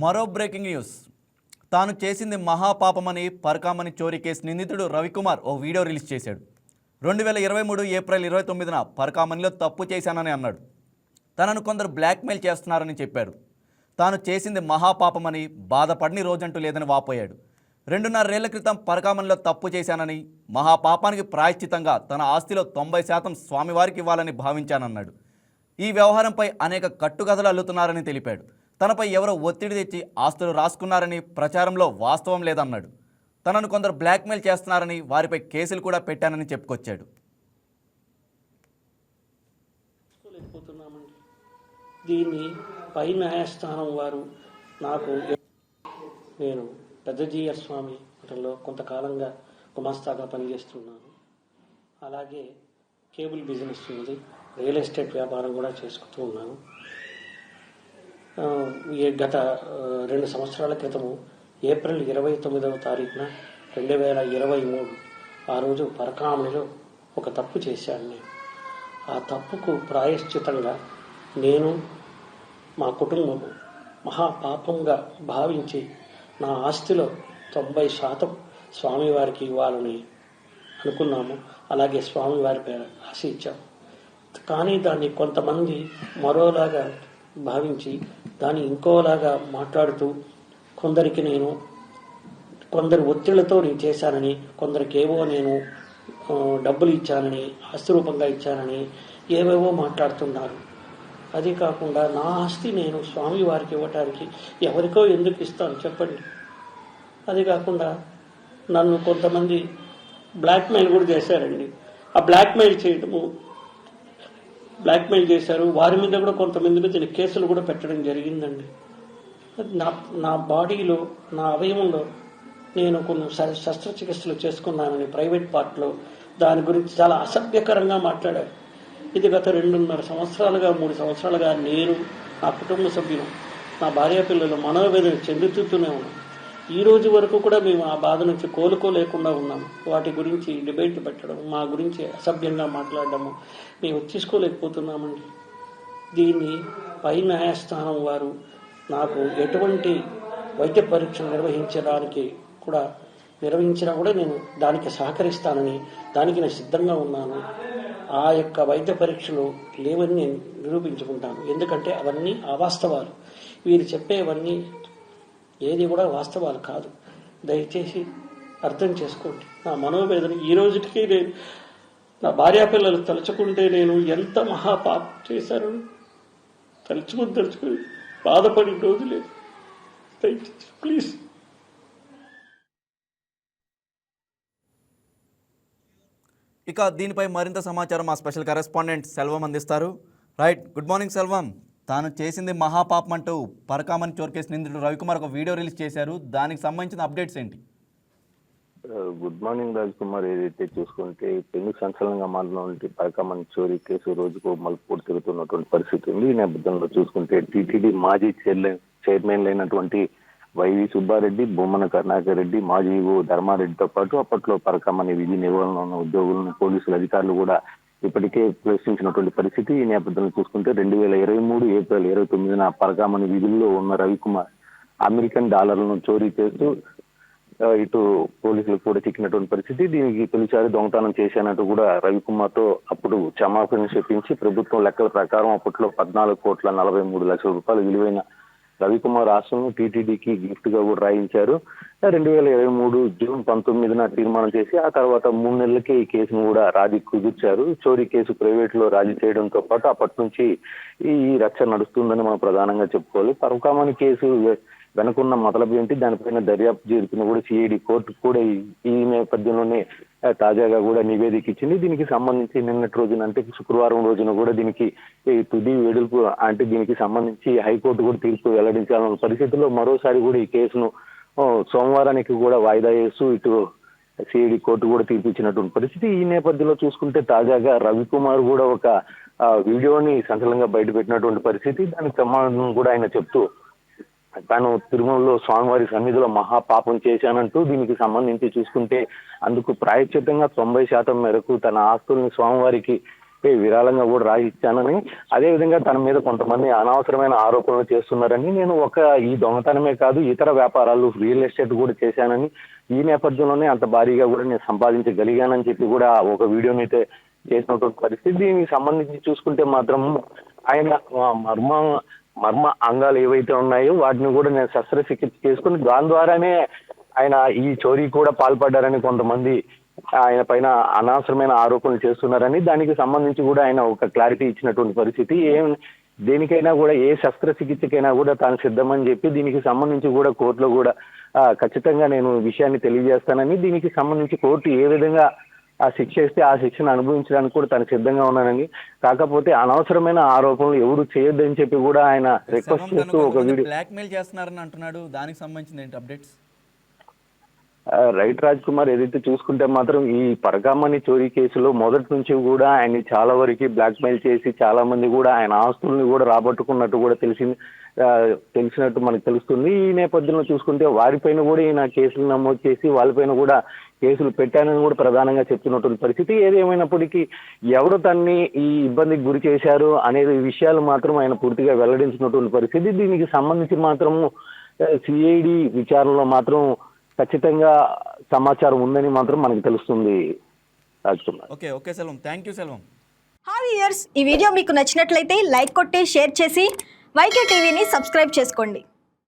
మరో breaking news. తాను చేసింది మహాపాపమని పరకామణి చోరీ కేసు నిందితుడు రవికుమార్ ఓ వీడియో రిలీజ్ చేశాడు. 2023 ఏప్రిల్ 29న పరకామణిలో తప్పు చేశానని అన్నాడు. తనను కొందరు బ్లాక్మెయిల్ చేస్తున్నారని చెప్పాడు. తాను చేసింది మహాపాపమని బాధపడని రోజంటూ లేదని వాపోయాడు. 2.5 ఏళ్ల క్రితం పరకామణిలో తప్పు చేశానని, మహాపాపానికి ప్రాయశ్చితంగా తన ఆస్తిలో 90% స్వామివారికి ఇవ్వాలని భావించానన్నాడు. ఈ వ్యవహారంపై అనేక కట్టుకథలు అల్లుతున్నారని తెలిపాడు. తనపై ఎవరో ఒత్తిడి తెచ్చి ఆస్తులు రాసుకున్నారని ప్రచారంలో వాస్తవం లేదన్నాడు. తనను కొందరు బ్లాక్మెయిల్ చేస్తున్నారని, వారిపై కేసులు కూడా పెట్టానని చెప్పుకొచ్చాడు. దీన్ని పై న్యాయస్థానం వారు నేను పెద్దజీయర్ స్వామి మఠంలో కొంతకాలంగా గుమాస్తాగా పనిచేస్తున్నాను. అలాగే కేబుల్ బిజినెస్ ఉంది, రియల్ ఎస్టేట్ వ్యాపారం కూడా చేసుకుంటూ ఉన్నాను. గత 2 సంవత్సరాల క్రితము ఏప్రిల్ 29వ తారీఖున 2023 ఆ రోజు పరకామణిలో ఒక తప్పు చేశాను. నేను ఆ తప్పుకు ప్రాయశ్చితంగా నేను మా కుటుంబం మహాపాపంగా భావించి నా ఆస్తిలో 90% స్వామివారికి ఇవ్వాలని అనుకున్నాము. అలాగే స్వామివారి పేరు రాసి ఇచ్చాము. కానీ దాన్ని కొంతమంది మరోలాగా భావించి దాన్ని ఇంకోలాగా మాట్లాడుతూ కొందరి ఒత్తిళ్లతో నేను చేశానని, కొందరికేవో నేను డబ్బులు ఇచ్చానని, ఆస్తి రూపంగా ఇచ్చానని ఏవేవో మాట్లాడుతున్నారు. అది కాకుండా నా ఆస్తి నేను స్వామివారికి ఇవ్వటానికి ఎవరికో ఎందుకు ఇస్తాను చెప్పండి. అది కాకుండా నన్ను కొంతమంది బ్లాక్మెయిల్ కూడా చేశారండి. ఆ బ్లాక్మెయిల్ చేశారు. వారి మీద కూడా కొంతమంది మీద కేసులు కూడా పెట్టడం జరిగిందండి. నా బాడీలో, నా అవయవంలో నేను కొన్ని శస్త్రచికిత్సలు చేసుకున్నానని ప్రైవేట్ పార్ట్లో దాని గురించి చాలా అసభ్యకరంగా మాట్లాడారు. ఇది గత 2.5 సంవత్సరాలుగా 3 సంవత్సరాలుగా నేను, నా కుటుంబ సభ్యులు, నా భార్య పిల్లలు మనోవేదన చెందుతూనే ఉన్నాం. ఈ రోజు వరకు కూడా మేము ఆ బాధ నుంచి కోలుకోలేకుండా ఉన్నాము. వాటి గురించి డిబేట్ పెట్టడం, మా గురించి అసభ్యంగా మాట్లాడడము మేము తీసుకోలేకపోతున్నామండి. దీన్ని పై న్యాయస్థానం వారు నాకు ఎటువంటి వైద్య పరీక్షలు నిర్వహించినా కూడా నేను దానికి సహకరిస్తానని, దానికి నేను సిద్ధంగా ఉన్నాను. ఆ యొక్క వైద్య పరీక్షలు లేవని నేను నిరూపించుకుంటాను. ఎందుకంటే అవన్నీ అవాస్తవాలు. వీరు చెప్పేవన్నీ ఏది కూడా వాస్తవాలు కాదు. దయచేసి అర్థం చేసుకోండి. నా మనోవేదన ఈ రోజుకి నేను, నా భార్యాపిల్లలు తలుచుకుంటే నేను ఎంత మహాపాపం చేశాను తలుచుకుని బాధపడిన రోజు లేదు. దయచేసి ప్లీజ్. ఇక దీనిపై మరింత సమాచారం మా స్పెషల్ కరెస్పాండెంట్ సెల్వం అందిస్తారు. Right, good morning Selvam. తాను చేసింది మహాపాపం అంటూ పరకామణి చోరీ కేసు నిందితుడు రవికుమార్ ఒక వీడియో రిలీజ్ చేశారు. దానికి సంబంధించిన అప్డేట్స్ ఏంటి? Good morning Raj Kumar. ఏదైతే చూసుకుంటే పెను సంచలనంగా మారినటువంటి పరకామణి చోరీ కేసు రోజుకు మలుపు తిరుగుతున్నటువంటి పరిస్థితి ఉంది. ఈ నేపథ్యంలో చూసుకుంటే టీటీడీ మాజీ చైర్మన్ అయినటువంటి వైవి సుబ్బారెడ్డి, బొమ్మన కరుణాకర్ రెడ్డి, మాజీ ధర్మారెడ్డితో పాటు అప్పట్లో పరకామణి విధి నిర్వహణలో ఉన్న ఉద్యోగులను, పోలీసులు అధికారులు కూడా ఇప్పటికే ప్రశ్నించినటువంటి పరిస్థితి. ఈ నేపథ్యంలో చూసుకుంటే 2023 ఏప్రిల్ 29న పరకామణి విధుల్లో ఉన్న రవికుమార్ అమెరికన్ డాలర్లను చోరీ చేస్తూ ఇటు పోలీసులకు కూడా చిక్కినటువంటి పరిస్థితి. దీనికి తొలిసారి దొంగతనం చేశానంటూ కూడా రవికుమార్తో అప్పుడు క్షమాపణ చెప్పించి ప్రభుత్వం లెక్కల ప్రకారం అప్పట్లో 14,43,00,000 రూపాయలు విలువైన రవికుమార్ ఆస్తులను టీటీడీకి గిఫ్ట్ గా కూడా రాయించారు. 2023 జూన్ 19న తీర్మానం చేసి ఆ తర్వాత 3 నెలలకే ఈ కేసును కూడా రాజీ కుదిర్చారు. చోరీ కేసు ప్రైవేట్ లో రాజీ చేయడంతో పాటు అప్పటి నుంచి ఈ రచ్చ నడుస్తుందని మనం ప్రధానంగా చెప్పుకోవాలి. పరకామణి కేసు వెనుకున్న మొదలబు ఏంటి, దానిపైన దర్యాప్తు జరిపిన కూడా సిఐడి కోర్టు కూడా ఈ నేపథ్యంలోనే తాజాగా కూడా నివేదిక ఇచ్చింది. దీనికి సంబంధించి నిన్నటి రోజున అంటే శుక్రవారం రోజున కూడా దీనికి తుది వెడుపు అంటే దీనికి సంబంధించి హైకోర్టు కూడా తీర్పు వెల్లడించాలన్న పరిస్థితుల్లో మరోసారి కూడా ఈ కేసును సోమవారానికి కూడా వాయిదా వేస్తూ ఇటు సిఐడి కోర్టు కూడా తీర్పు ఇచ్చినటువంటి పరిస్థితి. ఈ నేపథ్యంలో చూసుకుంటే తాజాగా రవికుమార్ కూడా ఒక వీడియోని సంచలనంగా బయటపెట్టినటువంటి పరిస్థితి. దానికి సమాధానం కూడా ఆయన చెప్తూ తాను తిరుమలలో స్వామివారి సన్నిధిలో మహాపాపం చేశానంటూ దీనికి సంబంధించి చూసుకుంటే అందుకు ప్రాయశ్చిత్తంగా 90% మేరకు తన ఆస్తుల్ని స్వామివారికి విరాళంగా కూడా రాసిచ్చానని, అదేవిధంగా తన మీద కొంతమంది అనవసరమైన ఆరోపణలు చేస్తున్నారని, నేను ఈ దొంగతనమే కాదు ఇతర వ్యాపారాలు రియల్ ఎస్టేట్ కూడా చేశానని, ఈ నేపథ్యంలోనే అంత భారీగా కూడా నేను సంపాదించగలిగానని చెప్పి కూడా ఒక వీడియోని అయితే చేసినటువంటి పరిస్థితి. దీనికి సంబంధించి చూసుకుంటే మాత్రం ఆయన మర్మ అంగాలు ఏవైతే ఉన్నాయో వాటిని కూడా నేను శస్త్రచికిత్స చేసుకుని దాని ద్వారానే ఆయన ఈ చోరీ కూడా పాల్పడ్డారని కొంతమంది ఆయన పైన అనవసరమైన ఆరోపణలు చేస్తున్నారని, దానికి సంబంధించి కూడా ఆయన ఒక క్లారిటీ ఇచ్చినటువంటి పరిస్థితి. దేనికైనా కూడా ఏ శస్త్రచికిత్సకైనా కూడా తాను సిద్ధమని చెప్పి, దీనికి సంబంధించి కూడా కోర్టులో కూడా ఖచ్చితంగా నేను విషయాన్ని తెలియజేస్తానని, దీనికి సంబంధించి కోర్టు ఏ విధంగా ఆ శిక్ష ఇస్తే ఆ శిక్షను అనుభవించడానికి కూడా తను సిద్ధంగా ఉన్నానని, కాకపోతే అనవసరమైన ఆరోపణలు ఎవరు చేయొద్దని చెప్పి కూడా ఆయన రిక్వెస్ట్ చేస్తూ ఒక వీడియో బ్లాక్మెయిల్ చేస్తున్నారని అంటున్నాడు. దానికి సంబంధించిన ఏంటి అప్డేట్స్? రైట్ రాజ్ కుమార్, ఏదైతే చూసుకుంటే మాత్రం ఈ పరకామణి చోరీ కేసులో మొదటి నుంచి కూడా ఆయన్ని చాలా వరకు బ్లాక్మెయిల్ చేసి చాలా మంది కూడా ఆయన ఆస్తుల్ని కూడా రాబట్టుకున్నట్టు కూడా తెలిసినట్టు మనకు తెలుస్తుంది. ఈ నేపథ్యంలో చూసుకుంటే వారిపైన కూడా ఈయన కేసులు నమోదు చేసి వాళ్ళపైన కూడా కేసులు పెట్టానని కూడా ప్రధానంగా చెప్తున్నటువంటి పరిస్థితి. ఏదేమైనప్పటికీ ఎవరు తన్ని ఈ ఇబ్బందికి గురి చేశారు అనేది విషయాలు మాత్రం ఆయన పూర్తిగా వెల్లడించినటువంటి పరిస్థితి. దీనికి సంబంధించి మాత్రము సిఐడి విచారణలో మాత్రం ఖచ్చితంగా సమాచారం ఉందని మాత్రం మనకు తెలుస్తుంది Raj Kumar. Okay Selvam, thank you Selvam. Hi viewers, ఈ వీడియో మీకు నచ్చినట్లయితే లైక్ కొట్టి షేర్ చేసి వైకే టీవీని సబ్స్క్రైబ్ చేసుకోండి.